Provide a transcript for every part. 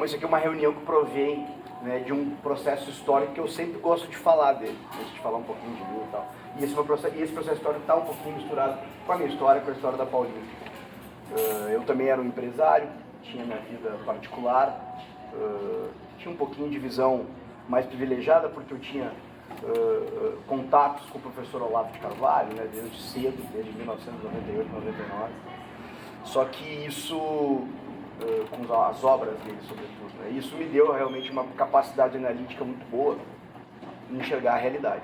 Isso aqui é uma reunião que provém, né, de um processo histórico que eu sempre gosto de falar dele, gosto de falar um pouquinho de mim e tal. E esse processo histórico está um pouquinho misturado com a minha história, com a história da Paulinha. Eu também era um empresário, tinha minha vida particular, tinha um pouquinho de visão mais privilegiada porque eu tinha contatos com o professor Olavo de Carvalho, né, desde cedo, desde 1998, 99. Só que isso, com as obras dele, sobretudo, né, isso me deu realmente uma capacidade analítica muito boa em enxergar a realidade.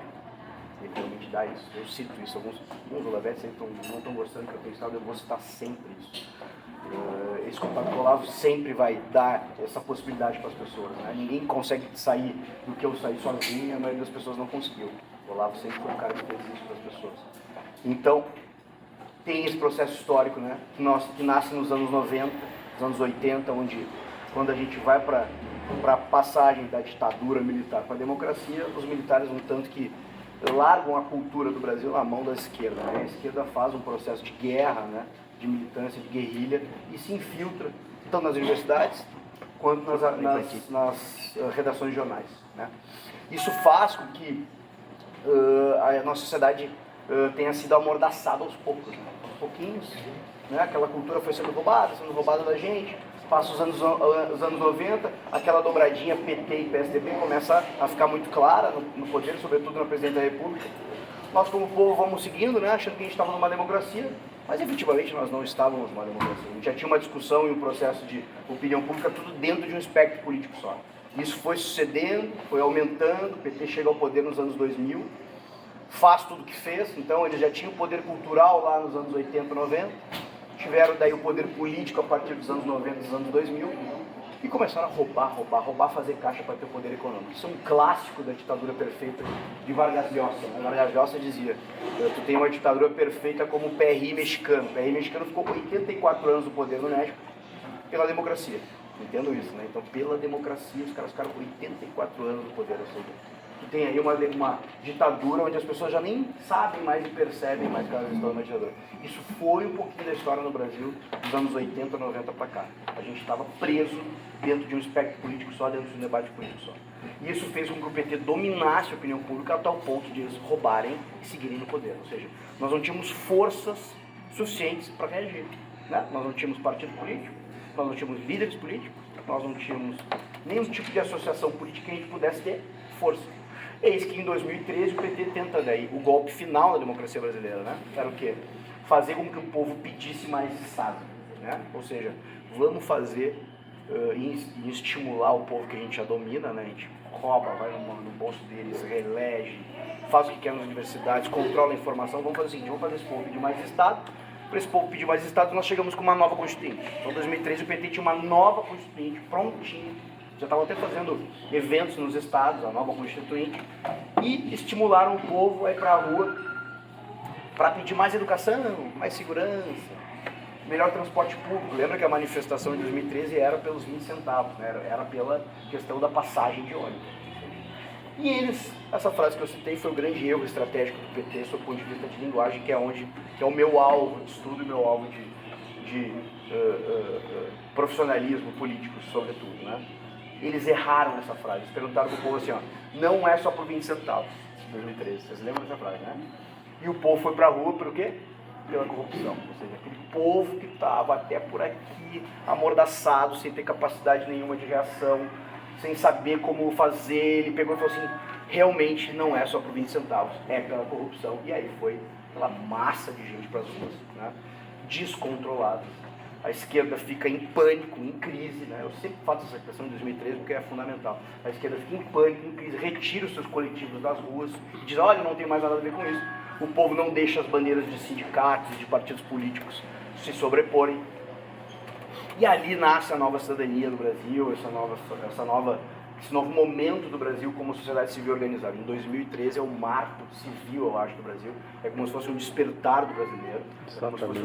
Ele realmente dá isso. Eu cito isso. Alguns olavetes não estão gostando que eu tenho estado, eu vou citar sempre isso. Esse contato com o Olavo sempre vai dar essa possibilidade para as pessoas. Né? Ninguém consegue sair do que eu saí sozinho, a maioria das pessoas não conseguiu. O Olavo sempre foi um cara que fez isso para as pessoas. Então, tem esse processo histórico, né? que nasce nos anos 90, nos anos 80, onde quando a gente vai para a passagem da ditadura militar para a democracia, os militares, um tanto que largam a cultura do Brasil na mão da esquerda. Né? A esquerda faz um processo de guerra, né? De militância, de guerrilha, e se infiltra tanto nas universidades quanto nas redações de jornais. Né? Isso faz com que a nossa sociedade tenha sido amordaçada aos poucos, né? Aos pouquinhos. Né? Aquela cultura foi sendo roubada da gente. Passa os anos 90, aquela dobradinha PT e PSDB começa a ficar muito clara no poder, sobretudo na presidência da República. Nós, como povo, vamos seguindo, né, achando que a gente estava numa democracia, mas efetivamente nós não estávamos numa democracia. A gente já tinha uma discussão e um processo de opinião pública, tudo dentro de um espectro político só. Isso foi sucedendo, foi aumentando, o PT chega ao poder nos anos 2000, faz tudo o que fez, então eles já tinham o poder cultural lá nos anos 80, 90, tiveram daí o poder político a partir dos anos 90, dos anos 2000, e começaram a roubar, fazer caixa para ter o poder econômico. Isso é um clássico da ditadura perfeita de Vargas Llosa. Vargas Llosa dizia, tu tem uma ditadura perfeita como o PRI mexicano. O PRI mexicano ficou 84 anos no poder no México pela democracia. Entendo isso, né? Então, pela democracia, os caras ficaram 84 anos no poder. Ou seja, tu tem aí uma ditadura onde as pessoas já nem sabem mais e percebem mais que elas estão na ditadura. Isso foi um pouquinho da história no Brasil dos anos 80, 90 para cá. A gente estava preso dentro de um espectro político só, dentro de um debate político só. E isso fez com que o PT dominasse a opinião pública a tal ponto de eles roubarem e seguirem no poder. Ou seja, nós não tínhamos forças suficientes para reagir. Né? Nós não tínhamos partido político, nós não tínhamos líderes políticos, nós não tínhamos nenhum tipo de associação política que a gente pudesse ter força. Eis que em 2013 o PT tenta daí o golpe final da democracia brasileira, né? Era o quê? Fazer com que o povo pedisse mais Estado, né? Ou seja, vamos fazer e estimular o povo que a gente já domina, né? A gente rouba, vai no bolso deles, reelege, faz o que quer nas universidades, controla a informação. Vamos fazer o seguinte, vamos fazer esse povo pedir mais Estado. Para esse povo pedir mais Estado, nós chegamos com uma nova Constituinte. Então, em 2013 o PT tinha uma nova Constituinte prontinha. Já estavam até fazendo eventos nos estados, a nova Constituinte, e estimularam o povo a ir para a rua para pedir mais educação, mais segurança, melhor transporte público. Lembra que a manifestação de 2013 era pelos 20 centavos, né? Era pela questão da passagem de ônibus. E eles, essa frase que eu citei foi o grande erro estratégico do PT sob o ponto de vista de linguagem, que é o meu alvo de estudo e meu alvo de profissionalismo político, sobretudo, né? Eles erraram nessa frase. Eles perguntaram para o povo assim, ó, não é só por 20 centavos, em 2013. Vocês lembram dessa frase, né? E o povo foi para a rua por quê? Pela corrupção. Ou seja, aquele povo que estava até por aqui, amordaçado, sem ter capacidade nenhuma de reação, sem saber como fazer, ele pegou e falou assim, realmente não é só por 20 centavos, é pela corrupção. E aí foi aquela massa de gente para as ruas, né? Descontrolada. A esquerda fica em pânico, em crise, né? Eu sempre faço essa questão em 2013 porque é fundamental. A esquerda fica em pânico, em crise, retira os seus coletivos das ruas e diz, olha, não tem mais nada a ver com isso. O povo não deixa as bandeiras de sindicatos, de partidos políticos se sobreporem. E ali nasce a nova cidadania do Brasil, esse novo momento do Brasil como sociedade civil organizada. Em 2013 é o marco civil, eu acho, do Brasil. É como se fosse um despertar do brasileiro. É como se fosse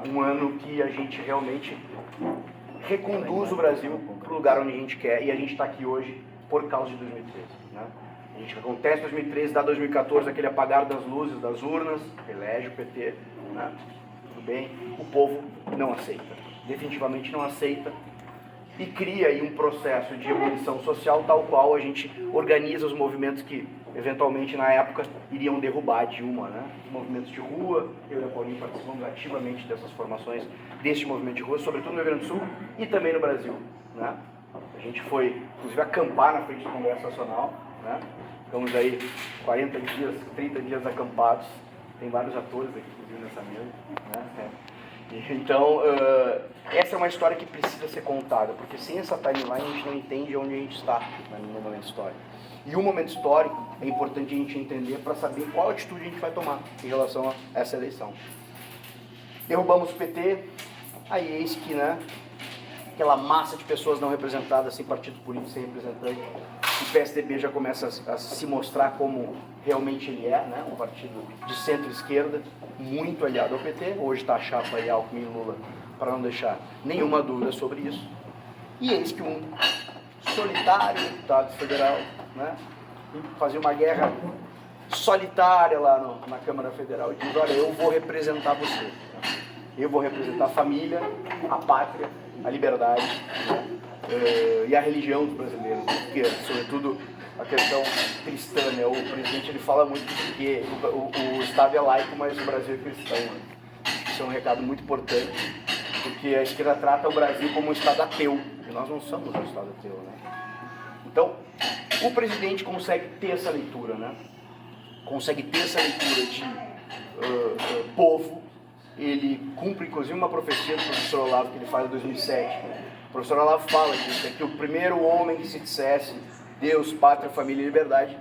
um ano que a gente realmente reconduz o Brasil para o lugar onde a gente quer. E a gente está aqui hoje por causa de 2013. Né? A gente acontece em 2013, dá 2014 aquele apagar das luzes das urnas, elege o PT, né? Tudo bem. O povo não aceita. Definitivamente não aceita. e cria aí um processo de ebulição social tal qual a gente organiza os movimentos que, eventualmente, na época, iriam derrubar a Dilma, né? Os movimentos de rua, eu e a Paulinha participamos ativamente dessas formações, deste movimento de rua, sobretudo no Rio Grande do Sul e também no Brasil, né? A gente foi, inclusive, acampar na frente do Congresso Nacional, né? Ficamos aí 40 dias, 30 dias acampados, tem vários atores aqui, inclusive, nessa mesa, né? Então, essa é uma história que precisa ser contada, porque sem essa timeline a gente não entende onde a gente está no momento histórico. E o momento histórico é importante a gente entender para saber qual atitude a gente vai tomar em relação a essa eleição. Derrubamos o PT, aí eis que, né, aquela massa de pessoas não representadas, sem partido político, sem representante, o PSDB já começa a se mostrar como realmente ele é, né? Um partido de centro-esquerda, muito aliado ao PT. Hoje está a chapa aí, Alckmin e Lula, para não deixar nenhuma dúvida sobre isso. E eis que um solitário deputado federal, né, fazia uma guerra solitária lá na Câmara Federal e diz: olha, eu vou representar você. Eu vou representar a família, a pátria, a liberdade, né? E a religião dos brasileiros, né? Porque, sobretudo, a questão cristã, né? O presidente ele fala muito que o Estado é laico, mas o Brasil é cristão, né? Isso é um recado muito importante, porque a esquerda trata o Brasil como um Estado ateu, e nós não somos um Estado ateu, né? Então, o presidente consegue ter essa leitura, né? Consegue ter essa leitura de povo. Ele cumpre, inclusive, uma profecia do professor Olavo que ele faz em 2007. O professor Olavo fala disso, é que o primeiro homem que se dissesse Deus, pátria, família e liberdade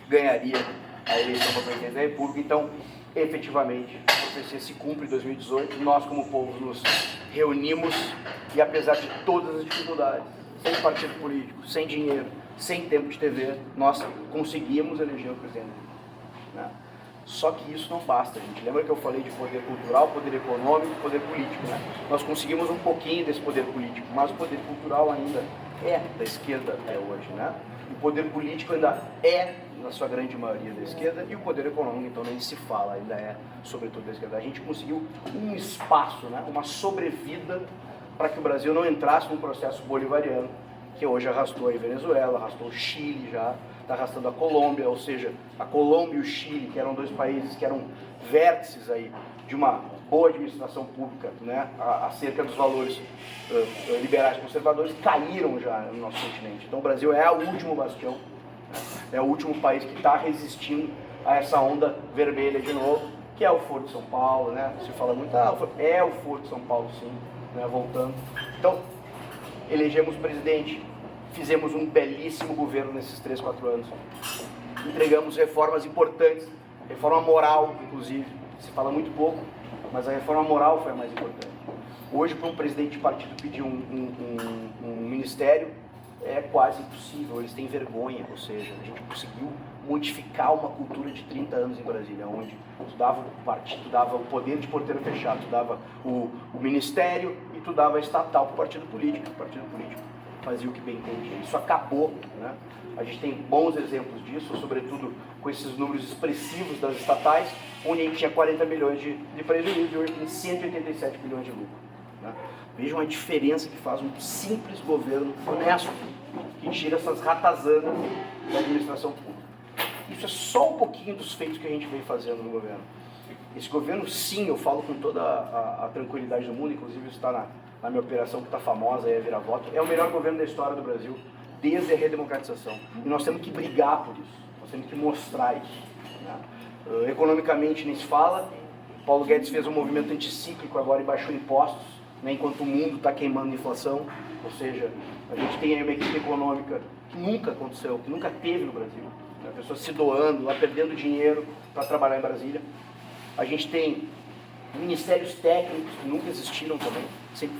ganharia a eleição para presidente da República. Então, efetivamente, a profecia se cumpre em 2018. Nós, como povo, nos reunimos e, apesar de todas as dificuldades, sem partido político, sem dinheiro, sem tempo de TV, nós conseguimos eleger o presidente, né? Só que isso não basta, gente. Lembra que eu falei de poder cultural, poder econômico e poder político, né? Nós conseguimos um pouquinho desse poder político, mas o poder cultural ainda é da esquerda até hoje, né? O poder político ainda é, na sua grande maioria, da esquerda, e o poder econômico, então, nem se fala, ainda é, sobretudo, da esquerda. A gente conseguiu um espaço, né? Uma sobrevida para que o Brasil não entrasse num processo bolivariano, que hoje arrastou a Venezuela, arrastou o Chile já, está arrastando a Colômbia, ou seja, a Colômbia e o Chile, que eram dois países que eram vértices aí de uma boa administração pública, né, acerca dos valores liberais conservadores, caíram já no nosso continente. Então o Brasil é o último bastião, né, é o último país que está resistindo a essa onda vermelha de novo, que é o Foro de São Paulo, né? Se fala muito, é o Foro de São Paulo, sim, né, voltando. Então, elegemos presidente, fizemos um belíssimo governo nesses 3, 4 anos. Entregamos reformas importantes, reforma moral, inclusive. Se fala muito pouco, mas a reforma moral foi a mais importante. Hoje, para um presidente de partido pedir um ministério, é quase impossível, eles têm vergonha. Ou seja, a gente conseguiu modificar uma cultura de 30 anos em Brasília, onde tu dava o partido, tu dava o poder de porteiro fechado, tu dava o ministério e tu dava a estatal para o partido político. O partido político fazia o que bem entendia. Isso acabou, né? A gente tem bons exemplos disso, sobretudo com esses números expressivos das estatais, onde a gente tinha 40 milhões de prejuízo e hoje tem 187 milhões de lucro, né? Vejam a diferença que faz um simples governo honesto, que tira essas ratazanas da administração pública. Isso é só um pouquinho dos feitos que a gente vem fazendo no governo. Esse governo, sim, eu falo com toda a tranquilidade do mundo, inclusive isso está na minha operação que está famosa, é a Vira-Voto, é o melhor governo da história do Brasil, desde a redemocratização. E nós temos que brigar por isso, nós temos que mostrar isso, né? Economicamente nem se fala, Paulo Guedes fez um movimento anticíclico agora e baixou impostos, né, enquanto o mundo está queimando inflação, ou seja, a gente tem aí uma equipe econômica que nunca aconteceu, que nunca teve no Brasil, né? Pessoas se doando, lá perdendo dinheiro para trabalhar em Brasília. A gente tem ministérios técnicos que nunca existiram também, sempre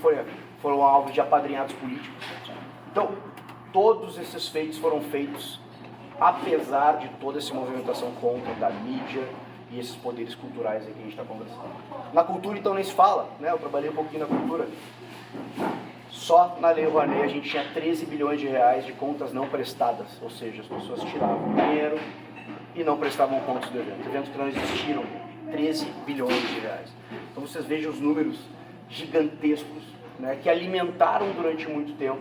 foram alvos de apadrinhados políticos. Então, todos esses feitos foram feitos apesar de toda essa movimentação contra da mídia e esses poderes culturais aí que a gente está conversando. Na cultura, então, nem se fala, né? Eu trabalhei um pouquinho na cultura. Só na Lei Rouanet a gente tinha 13 bilhões de reais de contas não prestadas, ou seja, as pessoas tiravam dinheiro e não prestavam contas do evento. Eventos que não existiram, 13 bilhões de reais. Então vocês vejam os números gigantescos, né, que alimentaram durante muito tempo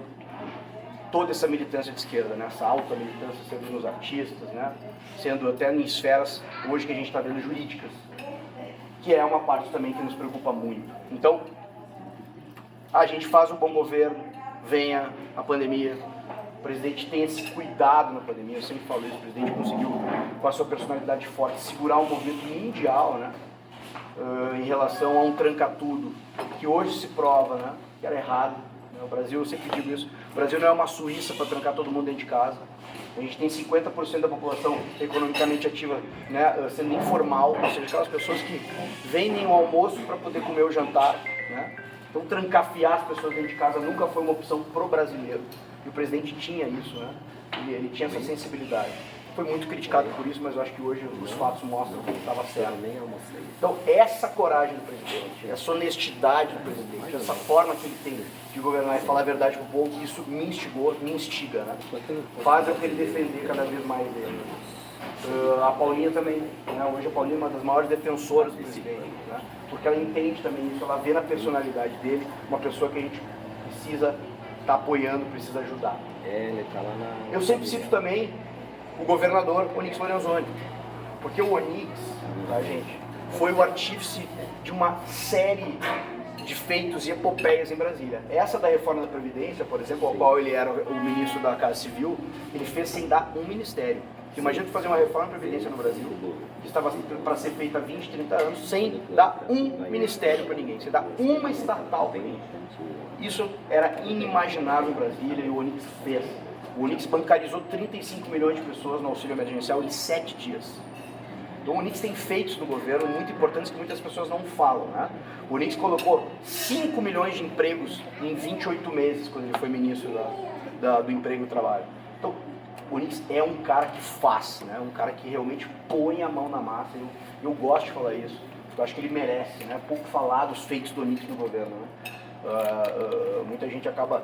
toda essa militância de esquerda, né? Essa alta militância sendo nos artistas, né? Sendo até em esferas, hoje que a gente está vendo, jurídicas, que é uma parte também que nos preocupa muito. Então, a gente faz um bom governo, venha a pandemia, o presidente tem esse cuidado na pandemia, eu sempre falo isso, o presidente conseguiu, com a sua personalidade forte, segurar um movimento mundial, né? Em relação a um tranca-tudo, que hoje se prova, né? Que era errado. O Brasil, eu sempre digo isso, o Brasil não é uma Suíça para trancar todo mundo dentro de casa. A gente tem 50% da população economicamente ativa, né, sendo informal, ou seja, aquelas pessoas que vendem o almoço para poder comer o jantar, né? Então trancafiar as pessoas dentro de casa nunca foi uma opção pro brasileiro. E o presidente tinha isso, né? Ele tinha essa sensibilidade. Foi muito criticado por isso, mas eu acho que hoje os fatos mostram que estava certo. Então, essa coragem do presidente, essa honestidade do presidente, essa forma que ele tem de governar e falar a verdade para o povo, isso me instigou, me instiga, né? Faz eu querer defender cada vez mais ele. A Paulinha também, né? Hoje a Paulinha é uma das maiores defensoras do presidente, né? Porque ela entende também isso, ela vê na personalidade dele uma pessoa que a gente precisa estar apoiando, precisa ajudar. Eu sempre cito também o governador Onyx Lorenzoni, porque o Onyx, tá, gente, foi o artífice de uma série de feitos e epopeias em Brasília. Essa da reforma da Previdência, por exemplo, ao qual ele era o ministro da Casa Civil, ele fez sem dar um ministério. Imagina tu fazer uma reforma da Previdência no Brasil, que estava para ser feita há 20, 30 anos, sem dar um ministério para ninguém, sem dar uma estatal para ninguém. Isso era inimaginável em Brasília e o Onyx fez. O Onyx bancarizou 35 milhões de pessoas no auxílio emergencial em 7 dias. Então o Onyx tem feitos no governo muito importantes que muitas pessoas não falam, né? O Onyx colocou 5 milhões de empregos em 28 meses, quando ele foi ministro do Emprego e Trabalho. Então, o Onyx é um cara que faz, né? Um cara que realmente põe a mão na massa. Eu gosto de falar isso. Eu acho que ele merece, né? Pouco falar dos feitos do Onyx no governo, né? Muita gente acaba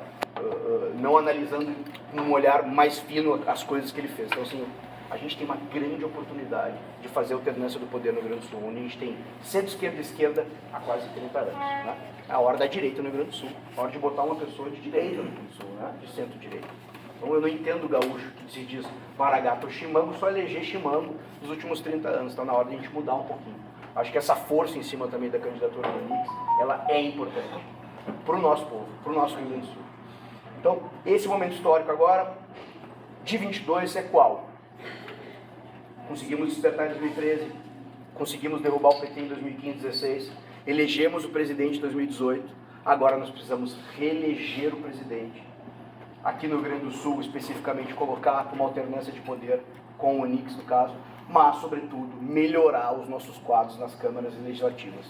não analisando com um olhar mais fino as coisas que ele fez. Então, assim, a gente tem uma grande oportunidade de fazer a alternância do poder no Rio Grande do Sul, onde a gente tem centro-esquerda e esquerda há quase 30 anos. Né? É a hora da direita no Rio Grande do Sul, a hora de botar uma pessoa de direita no Rio Grande do Sul, né? De centro-direita. Então eu não entendo o gaúcho que se diz Maragato ou Chimango, só eleger Chimango nos últimos 30 anos. Então na hora de a gente mudar um pouquinho. Acho que essa força em cima também da candidatura do Onyx, ela é importante para o nosso povo, para o nosso Rio Grande do Sul. Então, esse momento histórico agora, de 22, é qual? Conseguimos despertar em 2013, conseguimos derrubar o PT em 2015, 2016, elegemos o presidente em 2018, agora nós precisamos reeleger o presidente. Aqui no Rio Grande do Sul, especificamente, colocar uma alternância de poder com o Onyx, no caso, mas, sobretudo, melhorar os nossos quadros nas câmaras legislativas.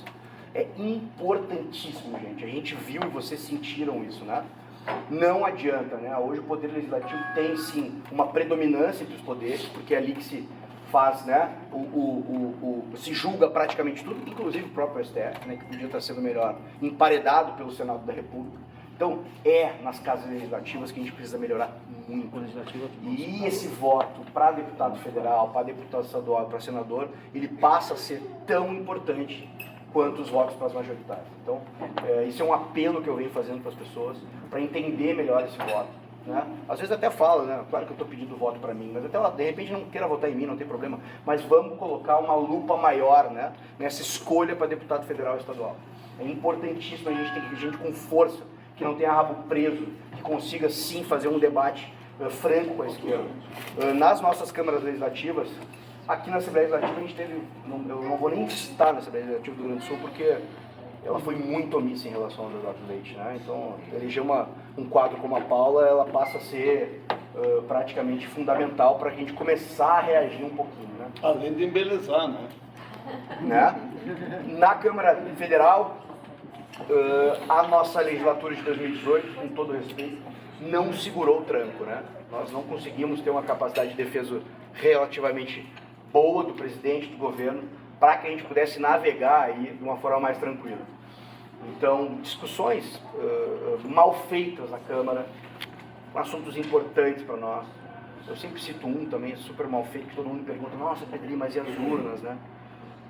É importantíssimo, gente. A gente viu e vocês sentiram isso, né? Não adianta, né? Hoje o Poder Legislativo tem, sim, uma predominância entre os poderes, porque é ali que se faz, né? Se julga praticamente tudo, inclusive o próprio STF, né? Que podia estar sendo melhor emparedado pelo Senado da República. Então, é nas casas legislativas que a gente precisa melhorar muito. E esse voto para deputado federal, para deputado estadual, para senador, ele passa a ser tão importante quanto os votos para as majoritárias. Então, isso é um apelo que eu venho fazendo para as pessoas, para entender melhor esse voto. Né? Às vezes até falo, né? Claro que eu estou pedindo voto para mim, mas até lá, de repente não queira votar em mim, não tem problema, mas vamos colocar uma lupa maior, né? Nessa escolha para deputado federal e estadual. É importantíssimo a gente ter gente com força, que não tenha rabo preso, que consiga sim fazer um debate franco com a esquerda. Nas nossas câmaras legislativas, aqui na Assembleia Legislativa a gente teve, eu não vou nem estar na Assembleia Legislativa do Rio Grande do Sul, porque ela foi muito omissa em relação ao Eduardo Leite, né? Então, eleger um quadro como a Paula, ela passa a ser praticamente fundamental para a gente começar a reagir um pouquinho, né? Além de embelezar, né? Na Câmara Federal, a nossa legislatura de 2018, com todo respeito, não segurou o tranco, né? Nós não conseguimos ter uma capacidade de defesa relativamente boa do presidente, do governo, para que a gente pudesse navegar aí de uma forma mais tranquila. Então, discussões mal feitas na Câmara, assuntos importantes para nós. Eu sempre cito um também, super mal feito, que todo mundo me pergunta, nossa, Pedrinho, mas e as urnas, né?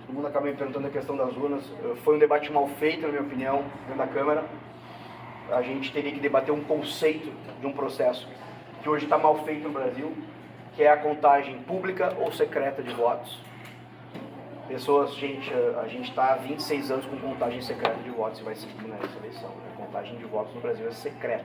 Todo mundo acaba me perguntando a questão das urnas. Foi um debate mal feito, na minha opinião, dentro da Câmara. A gente teria que debater um conceito de um processo que hoje está mal feito no Brasil, que é a contagem pública ou secreta de votos. A gente está há 26 anos com contagem secreta de votos e vai seguir nessa eleição. A contagem de votos no Brasil é secreta.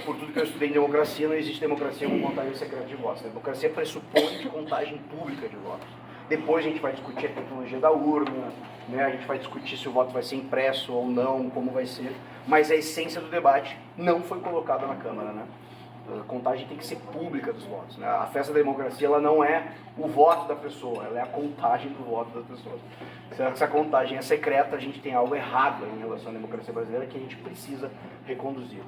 Por tudo que eu estudei em democracia, não existe democracia com contagem secreta de votos. A democracia pressupõe contagem pública de votos. Depois a gente vai discutir a tecnologia da urna, né? A gente vai discutir se o voto vai ser impresso ou não, como vai ser. Mas a essência do debate não foi colocada na Câmara, né? A contagem tem que ser pública dos votos, né? A festa da democracia, ela não é o voto da pessoa, ela é a contagem do voto das pessoas. Se essa contagem é secreta, a gente tem algo errado em relação à democracia brasileira que a gente precisa reconduzir,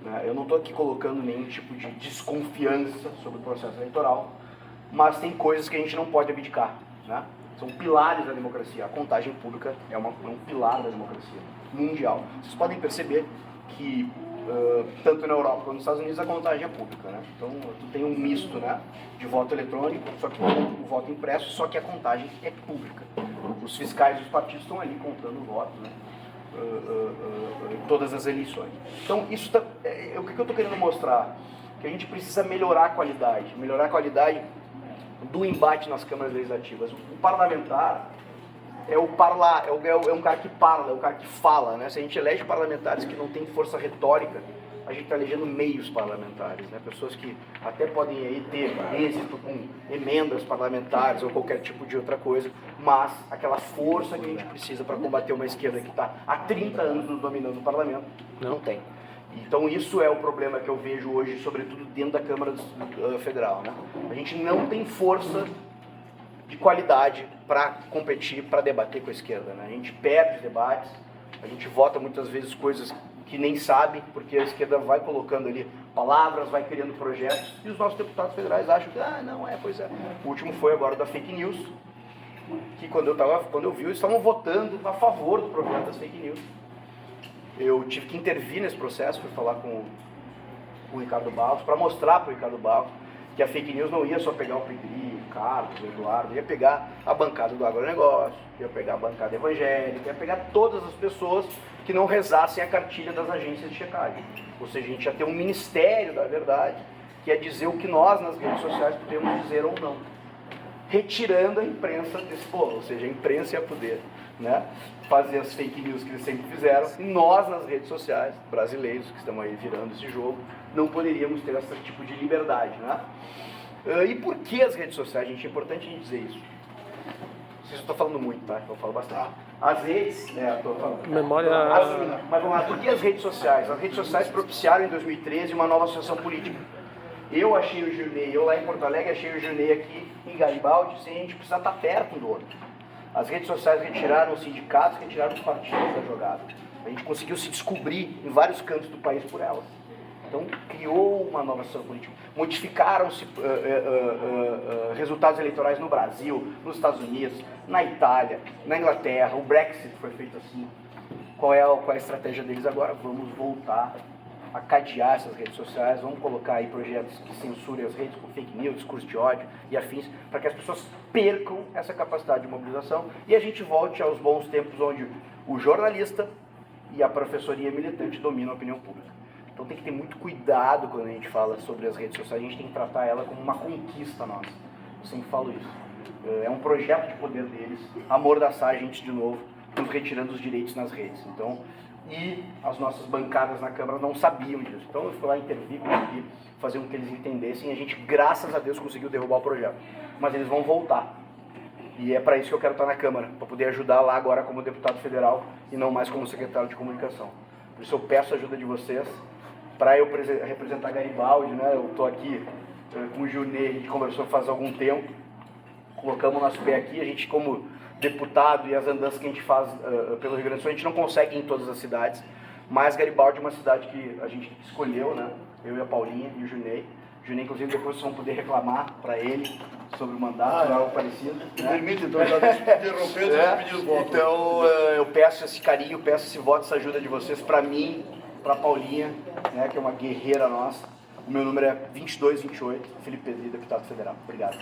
né? Eu não estou aqui colocando nenhum tipo de desconfiança sobre o processo eleitoral, mas tem coisas que a gente não pode abdicar, né? São pilares da democracia. A contagem pública é um pilar da democracia mundial. Vocês podem perceber que tanto na Europa quanto nos Estados Unidos a contagem é pública, né? Então tu tem um misto, né, de voto eletrônico, só que o voto impresso, só que a contagem é pública. Os fiscais dos partidos estão ali contando o voto, né, em todas as eleições. Então isso o que eu estou querendo mostrar? Que a gente precisa melhorar a qualidade do embate nas câmaras legislativas. O parlamentar é um cara que parla, é um cara que fala, né? Se a gente elege parlamentares que não têm força retórica, a gente está elegendo meios parlamentares, né? Pessoas que até podem aí ter êxito com emendas parlamentares ou qualquer tipo de outra coisa, mas aquela força que a gente precisa para combater uma esquerda que está há 30 anos nos dominando o parlamento, não tem. Então isso é o problema que eu vejo hoje, sobretudo dentro da Câmara Federal, né? A gente não tem força de qualidade para competir, para debater com a esquerda, né? A gente perde os debates, a gente vota muitas vezes coisas que nem sabe, porque a esquerda vai colocando ali palavras, vai criando projetos, e os nossos deputados federais acham que, pois é. O último foi agora da fake news, que quando eu vi, eles estavam votando a favor do projeto das fake news. Eu tive que intervir nesse processo, fui falar com o Ricardo Barros, para mostrar para o Ricardo Barros que a fake news não ia só pegar o Pedrinho, o Carlos, o Eduardo, ia pegar a bancada do agronegócio, ia pegar a bancada evangélica, ia pegar todas as pessoas que não rezassem a cartilha das agências de checagem. Ou seja, a gente ia ter um ministério da verdade, que é dizer o que nós nas redes sociais podemos dizer ou não, retirando a imprensa desse bolo, ou seja, a imprensa ia poder, né, fazer as fake news que eles sempre fizeram, e nós nas redes sociais, brasileiros que estamos aí virando esse jogo, não poderíamos ter esse tipo de liberdade, né? E por que as redes sociais, gente? É importante a gente dizer isso. Não sei se eu estou falando muito, tá? Eu falo bastante. As redes, né, eu estou falando. Memória... Mas vamos lá, por que as redes sociais? As redes sociais propiciaram em 2013 uma nova associação política. Eu achei o Jurnei, eu lá em Porto Alegre achei o Jurnei aqui em Garibaldi, sem a gente precisar estar perto um do outro. As redes sociais retiraram os sindicatos, retiraram os partidos da jogada. A gente conseguiu se descobrir em vários cantos do país por elas. Então, criou uma nova ação política. Modificaram-se resultados eleitorais no Brasil, nos Estados Unidos, na Itália, na Inglaterra. O Brexit foi feito assim. Qual é a estratégia deles agora? Vamos voltar a cadear essas redes sociais, vamos colocar aí projetos que censurem as redes com fake news, discurso de ódio e afins, para que as pessoas percam essa capacidade de mobilização e a gente volte aos bons tempos onde o jornalista e a professoria militante dominam a opinião pública. Então tem que ter muito cuidado quando a gente fala sobre as redes sociais, a gente tem que tratar ela como uma conquista nossa. Eu sempre falo isso. É um projeto de poder deles, amordaçar a gente de novo, nos retirando os direitos nas redes. Então, e as nossas bancadas na Câmara não sabiam disso. Então eu fui lá intervir, consegui fazer com que eles entendessem e a gente, graças a Deus, conseguiu derrubar o projeto. Mas eles vão voltar. E é para isso que eu quero estar na Câmara, para poder ajudar lá agora como deputado federal e não mais como secretário de comunicação. Por isso eu peço a ajuda de vocês para eu representar Garibaldi, né? Eu estou aqui com o Junei, a gente conversou faz algum tempo, colocamos o nosso pé aqui, a gente como deputado e as andanças que a gente faz pelo Rio Grande do Sul, a gente não consegue ir em todas as cidades, mas Garibaldi é uma cidade que a gente escolheu, né? Eu e a Paulinha e o Junei. O Junei, inclusive, depois vocês vão poder reclamar para ele sobre o mandato, algo parecido. Né? Permite, então, já interromper, pedir o voto. Então, eu peço esse carinho, peço esse voto, essa ajuda de vocês para mim, para a Paulinha, né, que é uma guerreira nossa. O meu número é 2228, Felipe Pedri, deputado federal. Obrigado.